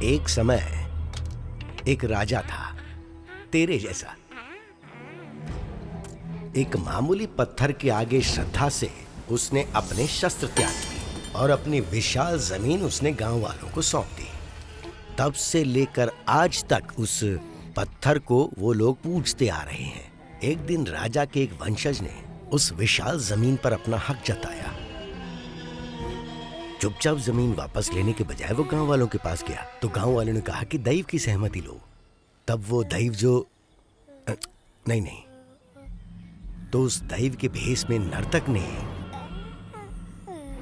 एक समय एक राजा था, तेरे जैसा। एक मामूली पत्थर के आगे श्रद्धा से उसने अपने शस्त्र त्याग दिए और अपनी विशाल जमीन उसने गांव वालों को सौंप दी। तब से लेकर आज तक उस पत्थर को वो लोग पूजते आ रहे हैं। एक दिन राजा के एक वंशज ने उस विशाल जमीन पर अपना हक जताया। चुपचाप जमीन वापस लेने के बजाय वो गांव वालों के पास गया तो गांव वालों ने कहा कि दैव की सहमति लो। तब वो दैव जो नहीं, तो उस दैव के भेष में नर्तक ने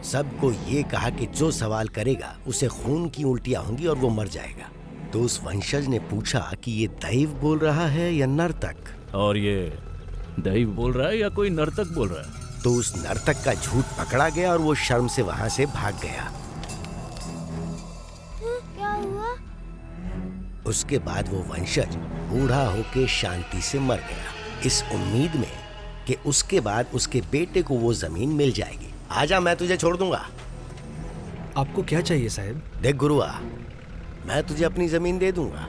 सबको ये कहा कि जो सवाल करेगा उसे खून की उल्टियां होंगी और वो मर जाएगा। तो उस वंशज ने पूछा कि ये दैव बोल रहा है या नर्तक, और ये दैव बोल रहा है या कोई नर्तक बोल रहा है? तो उस नर्तक का झूठ पकड़ा गया और वो शर्म से वहां से भाग गया। क्या हुआ? उसके बाद वो वंशज बूढ़ा होके शांति से मर गया, इस उम्मीद में कि उसके बाद उसके बेटे को वो जमीन मिल जाएगी। आजा, मैं तुझे छोड़ दूंगा। आपको क्या चाहिए साहब? देख गुरुआ, मैं तुझे अपनी जमीन दे दूंगा।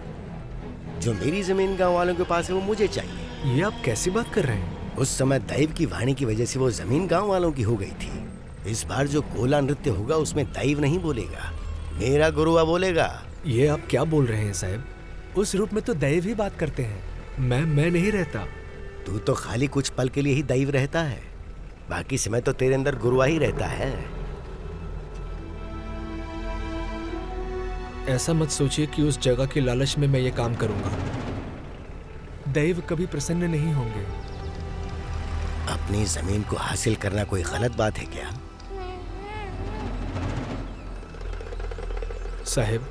जो मेरी जमीन गांव वालों के पास है वो मुझे चाहिए। ये आप कैसी बात कर रहे हैं? उस समय दैव की वाणी की वजह से वो जमीन गांव वालों की हो गई थी। इस बार जो कोला नृत्य होगा उसमें दैव नहीं बोलेगा, मेरा गुरुआ बोलेगा। ये आप क्या बोल रहे हैं साहब? उस रूप में तो दैव ही बात करते हैं, मैं नहीं रहता। तू तो खाली कुछ पल के लिए ही दैव रहता है, बाकी समय तो तेरे अंदर गुरुआ ही रहता है। ऐसा मत सोचिए कि उस जगह की लालच में मैं ये काम करूंगा। दैव कभी प्रसन्न नहीं होंगे। अपनी जमीन को हासिल करना कोई गलत बात है क्या? साहब,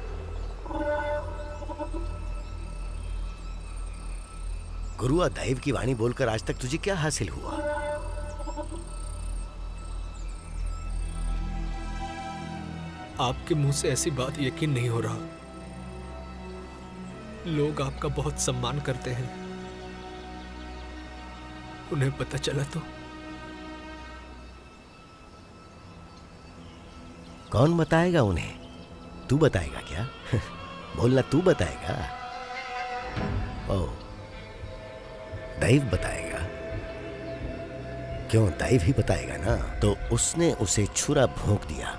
गुरुआ, दैव की वाणी बोलकर आज तक तुझे क्या हासिल हुआ? आपके मुंह से ऐसी बात यकीन नहीं हो रहा। लोग आपका बहुत सम्मान करते हैं, उन्हें पता चला तो? कौन बताएगा उन्हें? तू बताएगा क्या? बोलना, तू बताएगा? ओ, दैव बताएगा। क्यों, दैव ही बताएगा ना। तो उसने उसे छुरा भोंक दिया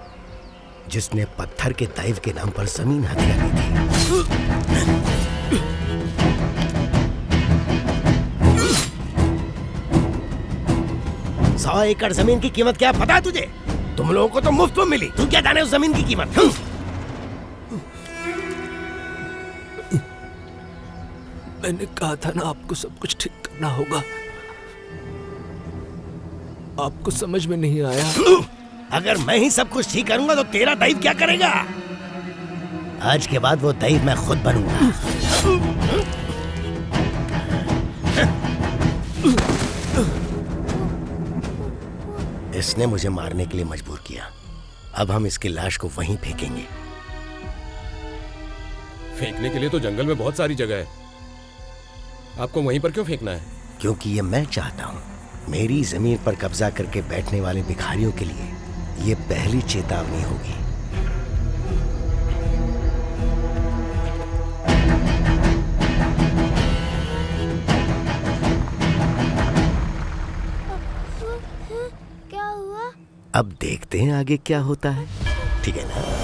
जिसने पत्थर के दैव के नाम पर जमीन हथिया ली थी। 100 एकड़ जमीन की कीमत क्या पता है तुझे? तुम लोगों को तो मुफ्त में मिली, तू क्या जाने उस जमीन की कीमत? मैंने कहा था ना, आपको सब कुछ ठीक करना होगा। आपको समझ में नहीं आया। अगर मैं ही सब कुछ ठीक करूंगा तो तेरा दैव क्या करेगा? आज के बाद वो दैव मैं खुद बनूंगा। इसने मुझे मारने के लिए मजबूर किया, अब हम इसकी लाश को वहीं फेंकेंगे। फेंकने के लिए तो जंगल में बहुत सारी जगह है, आपको वहीं पर क्यों फेंकना है? क्योंकि ये मैं चाहता हूँ। मेरी जमीन पर कब्जा करके बैठने वाले भिखारियों के लिए ये पहली चेतावनी होगी। क्या हुआ? अब देखते हैं आगे क्या होता है, ठीक है ना?